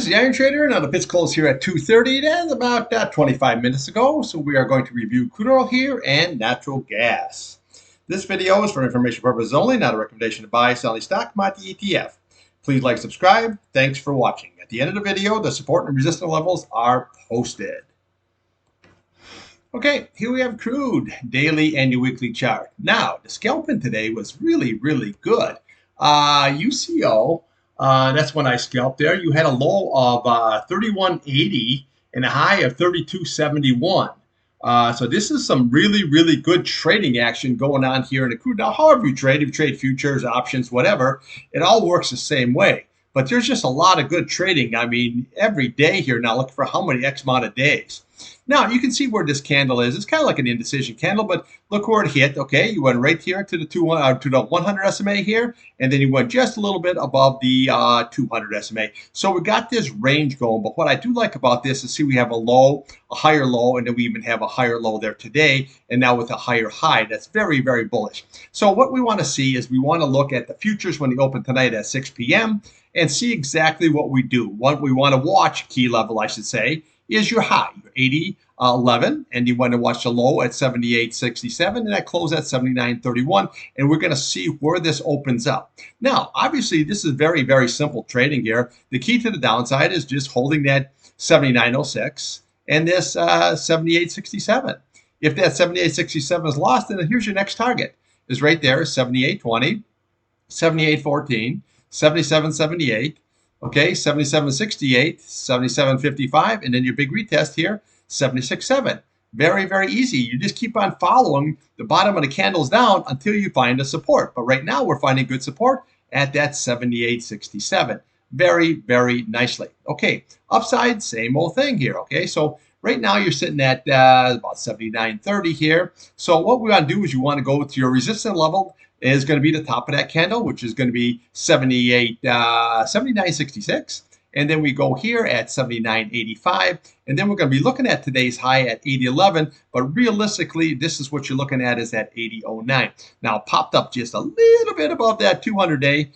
This is the Iron Trader. Now the pitch closed here at 2:30. That's about 25 minutes ago. So we are going to review crude oil here and natural gas. This video is for information purposes only, not a recommendation to buy, sell any stock, commodity, ETF. Please like, subscribe. Thanks for watching. At the end of the video, the support and resistance levels are posted. Okay, here we have crude daily and your weekly chart. Now, the scalping today was really, really good. UCO. That's when I scalped there. You had a low of 31.80 and a high of 32.71. So this is some really, really good trading action going on here in the crude. Now, however you trade futures, options, whatever, it all works the same way. But there's just a lot of good trading. I mean, every day here now, looking for how many X amount of days. Now, you can see where this candle is. It's kind of like an indecision candle, but look where it hit. Okay, you went right here to the 100 SMA here, and then you went just a little bit above the 200 SMA. So we got this range going, but what I do like about this is see we have a low, a higher low, and then we even have a higher low there today, and now with a higher high. That's very, very bullish. So what we want to see is we want to look at the futures when they open tonight at 6 p.m. and see exactly what we do. What we want to watch, key level, I should say, is your high, your 80.11, and you want to watch the low at 78.67, and that close at 79.31, and we're going to see where this opens up. Now, obviously, this is very, very simple trading here. The key to the downside is just holding that 79.06 and this 78.67. If that 78.67 is lost, then here's your next target. Is right there, 78.20, 78.14, 77.78. Okay, 77.68, 77.55, and then your big retest here, 76.7. Very, very easy. You just keep on following the bottom of the candles down until you find a support. But right now, we're finding good support at that 78.67. Very, very nicely. Okay, upside, same old thing here. Okay, so right now you're sitting at about 79.30 here. So what we want to do is you want to go to your resistance level is going to be the top of that candle, which is going to be 79.66. And then we go here at 79.85. And then we're going to be looking at today's high at 80.11. But realistically, this is what you're looking at is at 80.09. Now, it popped up just a little bit above that 200-day.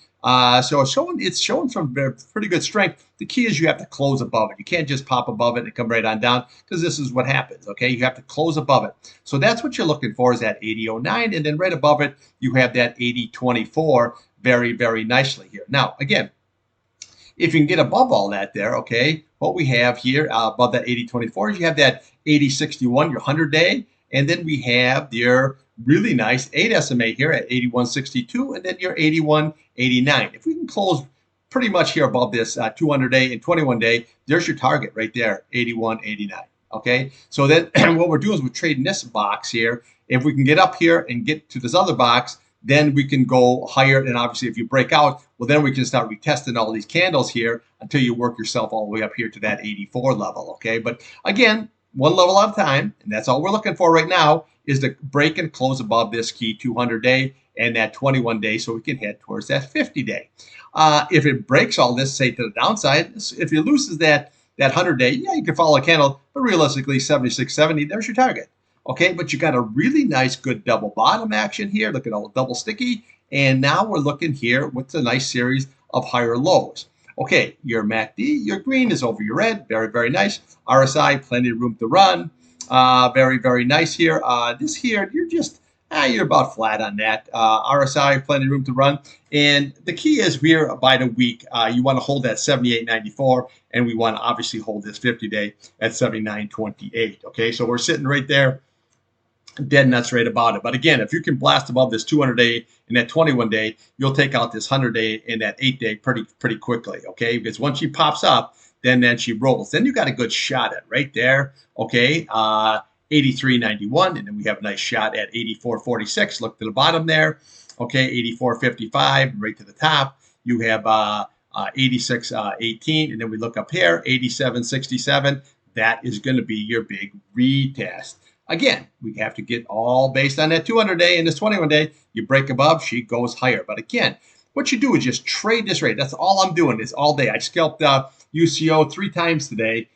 So it's showing some pretty good strength. The key is you have to close above it. You can't just pop above it and come right on down because this is what happens, okay? You have to close above it. So that's what you're looking for is that 80.09, and then right above it, you have that 80.24 very, very nicely here. Now, again, if you can get above all that there, okay, what we have here above that 80.24 is you have that 80.61, your 100-day, and then we have your really nice 8 SMA here at 81.62, and then your 81.89. If we can close pretty much here above this 200-day and 21-day, there's your target right there, 81.89. Okay, so then what we're doing is we're trading this box here. If we can get up here and get to this other box, then we can go higher. And obviously, if you break out, well, then we can start retesting all these candles here until you work yourself all the way up here to that 84 level. Okay, but again, one level at a time, and that's all we're looking for right now is to break and close above this key 200-day and that 21-day so we can head towards that 50-day. If it breaks all this, say to the downside, if it loses that 100-day, yeah, you can follow a candle, but realistically 76.70, there's your target. Okay, but you got a really nice, good double bottom action here. Look at all the double sticky. And now we're looking here with a nice series of higher lows. Okay, your MACD, your green is over your red. Very, very nice. RSI, plenty of room to run. Very, very nice here. This here, you're about flat on that. RSI, plenty of room to run. And the key is here by the week, you want to hold that 78.94, and we want to obviously hold this 50-day at 79.28. Okay, so we're sitting right there, dead nuts right about it. But again, if you can blast above this 200-day and that 21-day, you'll take out this 100-day and that 8-day pretty quickly. Okay, because once she pops up, then she rolls. Then you got a good shot at right there. Okay, 83.91, and then we have a nice shot at 84.46. Look to the bottom there. Okay, 84.55, right to the top. You have 86.18, and then we look up here, 87.67. That is going to be your big retest. Again, we have to get all based on that 200-day and this 21-day. You break above, she goes higher. But again, what you do is just trade this rate. That's all I'm doing is all day. I scalped UCO 3 times today.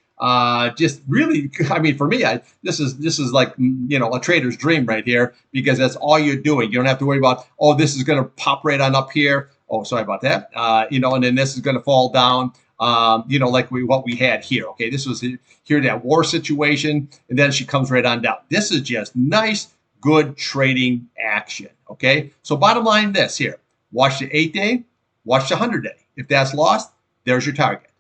Just really, I mean, for me, this is like, a trader's dream right here, because that's all you're doing. You don't have to worry about, oh, this is going to pop right on up here. Oh, sorry about that. And then this is going to fall down. like what we had here. Okay, this was here that war situation, and then she comes right on down. This is just nice, good trading action. Okay, so bottom line, this here: watch the 8-day, watch the 100-day. If that's lost, there's your target.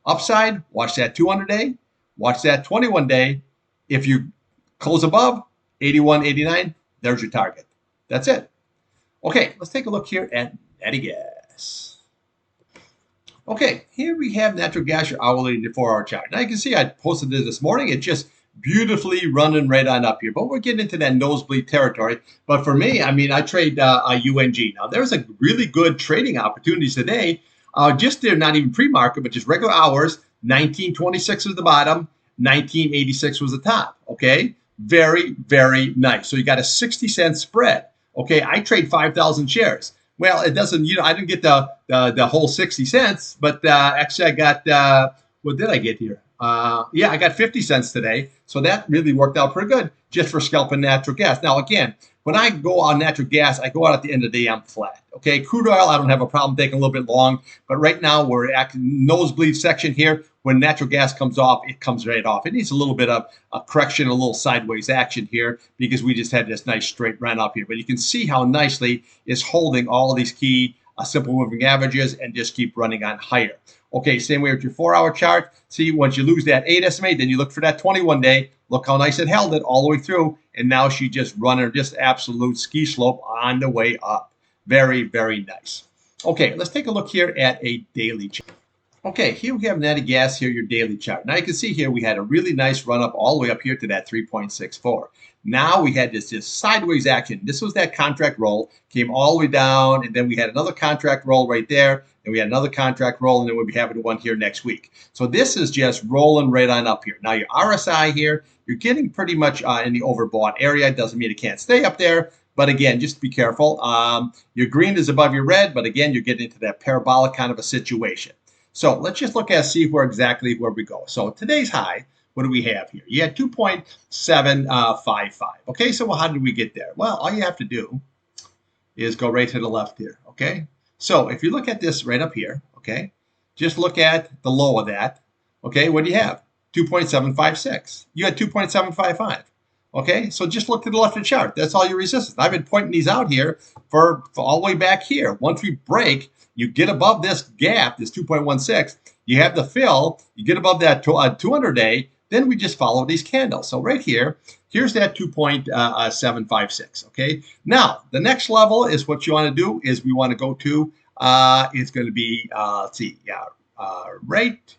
Upside, watch that 200-day, watch that 21-day. If you close above 81, 89, there's your target. That's it. Okay, let's take a look here at natty gas. Okay, here we have natural gas, your hourly to 4-hour chart. Now you can see I posted this morning. It's just beautifully running right on up here. But we're getting into that nosebleed territory. But for me, I mean, I trade UNG. Now, there's a really good trading opportunities today. Just there, not even pre-market, but just regular hours. 1926 was the bottom. 1986 was the top. Okay, very, very nice. So you got a 60-cent spread. Okay, I trade 5,000 shares. Well, it doesn't, I didn't get the whole 60 cents, but actually I got, what did I get here? Yeah, I got 50 cents today. So that really worked out pretty good just for scalping natural gas. Now, again, when I go on natural gas, I go out at the end of the day, I'm flat. Okay, crude oil, I don't have a problem taking a little bit long. But right now, we're at nosebleed section here. When natural gas comes off, it comes right off. It needs a little bit of a correction, a little sideways action here because we just had this nice straight run up here. But you can see how nicely it's holding all of these key simple moving averages and just keep running on higher. Okay, same way with your 4-hour chart. See, once you lose that 8 SMA, then you look for that 21-day. Look how nice it held it all the way through. And now she just running just absolute ski slope on the way up. Very, very nice. Okay, let's take a look here at a daily chart. Okay, here we have natty gas here, your daily chart. Now you can see here we had a really nice run up all the way up here to that 3.64. Now we had this sideways action. This was that contract roll, came all the way down, and then we had another contract roll right there, and we had another contract roll, and then we'll be having one here next week. So this is just rolling right on up here. Now your RSI here, you're getting pretty much in the overbought area. It doesn't mean it can't stay up there. But again, just be careful. Your green is above your red, but again, you're getting into that parabolic kind of a situation. So let's just look at see exactly where we go. So today's high, what do we have here? You had 2.755. Okay, so how did we get there? Well, all you have to do is go right to the left here. Okay, so if you look at this right up here, okay, just look at the low of that. Okay, what do you have? 2.756. You had 2.755. Okay, so just look to the left of the chart. That's all your resistance. I've been pointing these out here for all the way back here. Once we break, you get above this gap, this 2.16, you have the fill, you get above that 200-day, then we just follow these candles. So right here, here's that 2.756, okay? Now, the next level is what you want to do is we want to go to, it's going to be, let's see, right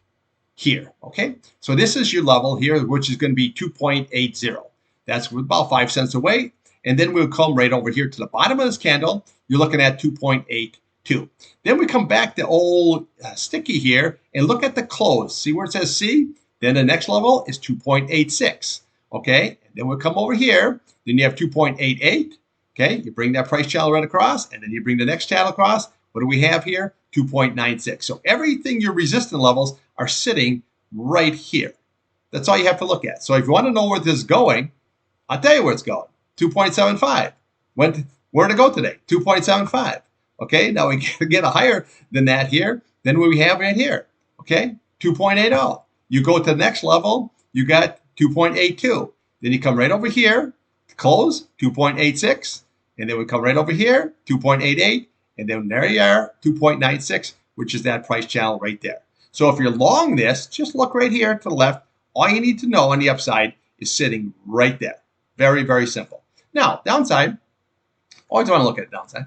here, okay? So this is your level here, which is going to be 2.80. That's about 5 cents away. And then we'll come right over here to the bottom of this candle. You're looking at 2.82. Then we come back to old sticky here and look at the close. See where it says C? Then the next level is 2.86. Okay, and then we'll come over here. Then you have 2.88. Okay, you bring that price channel right across, and then you bring the next channel across. What do we have here? 2.96. So everything your resistance levels are sitting right here. That's all you have to look at. So if you want to know where this is going, I'll tell you where it's going. 2.75. Where did it go today? 2.75. Okay, now we get a higher than that here. Then what we have right here. Okay, 2.80. You go to the next level, you got 2.82. Then you come right over here, close, 2.86. And then we come right over here, 2.88. And then there you are, 2.96, which is that price channel right there. So if you're long this, just look right here to the left. All you need to know on the upside is sitting right there. Very, very simple. Now, downside, always want to look at the downside.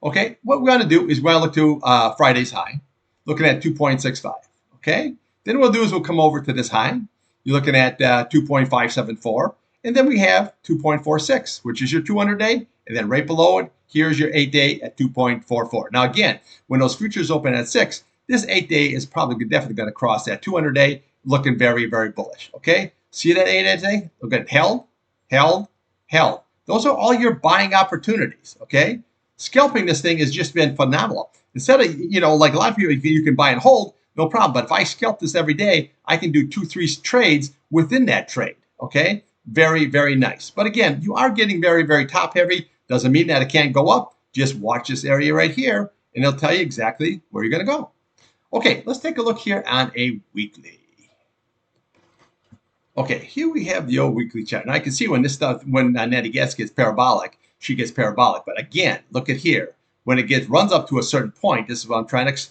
Okay, what we want to do is we want to look to Friday's high, looking at 2.65. Okay, then what we'll do is we'll come over to this high. You're looking at 2.574. And then we have 2.46, which is your 200-day. And then right below it, here's your 8-day at 2.44. Now, again, when those futures open at 6, this 8-day is probably definitely going to cross that 200-day, looking very, very bullish. Okay, see that 8-day? Look at held, held, held. Those are all your buying opportunities. Okay, scalping this thing has just been phenomenal. Instead of, like a lot of people, you can buy and hold, no problem. But if I scalp this every day, I can do 2-3 trades within that trade. Okay, very, very nice. But again, you are getting very, very top heavy. Doesn't mean that it can't go up. Just watch this area right here, and it'll tell you exactly where you're going to go. Okay, let's take a look here on a weekly. Okay, here we have the old weekly chart. Now I can see when this stuff, when natty gas gets parabolic, she gets parabolic. But again, look at here. When it runs up to a certain point, this is what I'm trying to,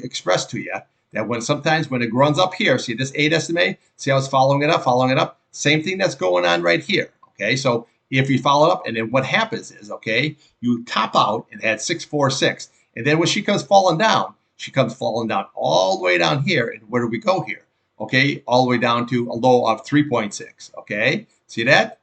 express to you. That sometimes when it runs up here, see this 8 SMA, see how it's following it up. Same thing that's going on right here. Okay, so if you follow it up, and then what happens is, okay, you top out and had 646, and then when she comes falling down, she comes falling down all the way down here. And where do we go here? Okay, all the way down to a low of 3.6. Okay, see that?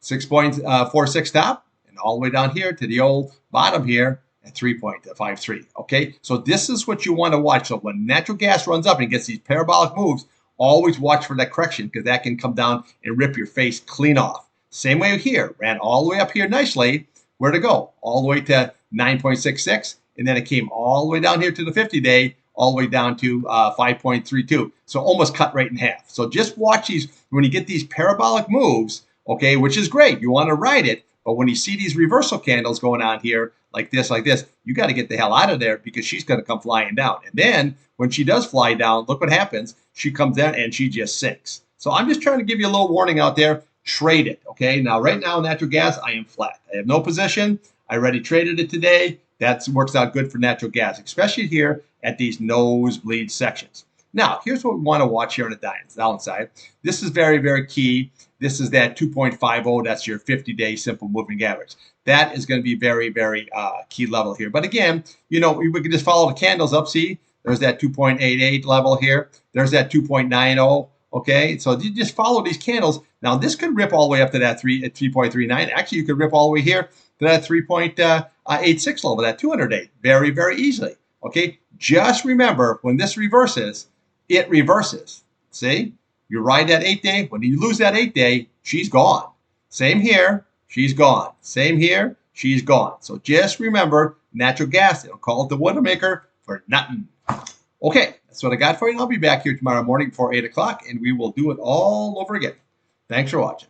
6.46 top, and all the way down here to the old bottom here at 3.53. Okay, so this is what you want to watch. So when natural gas runs up and gets these parabolic moves, always watch for that correction, because that can come down and rip your face clean off. Same way here, ran all the way up here nicely. Where to go? All the way to 9.66, and then it came all the way down here to the 50-day, all the way down to 5.32. So almost cut right in half. So just watch these when you get these parabolic moves, okay, which is great. You want to ride it, but when you see these reversal candles going on here, like this, you got to get the hell out of there, because she's going to come flying down. And then when she does fly down, look what happens. She comes down and she just sinks. So I'm just trying to give you a little warning out there. Trade it, okay? Now, right now, natural gas, I am flat. I have no position. I already traded it today. That works out good for natural gas, especially here at these nosebleed sections. Now, here's what we want to watch here on the downside. This is very, very key. This is that 2.50. That's your 50-day simple moving average. That is going to be very, very key level here. But again, we can just follow the candles up. See, there's that 2.88 level here. There's that 2.90. Okay, so you just follow these candles. Now, this could rip all the way up to that 3.39. Actually, you could rip all the way here to that 3.86 level, that 200-day, very, very easily. Okay, just remember, when this reverses, it reverses. See, you ride that 8-day. When you lose that 8-day, she's gone. Same here, she's gone. Same here, she's gone. So just remember, natural gas, they'll call it the Widowmaker for nothing. Okay, that's what I got for you. And I'll be back here tomorrow morning before 8 o'clock, and we will do it all over again. Thanks for watching.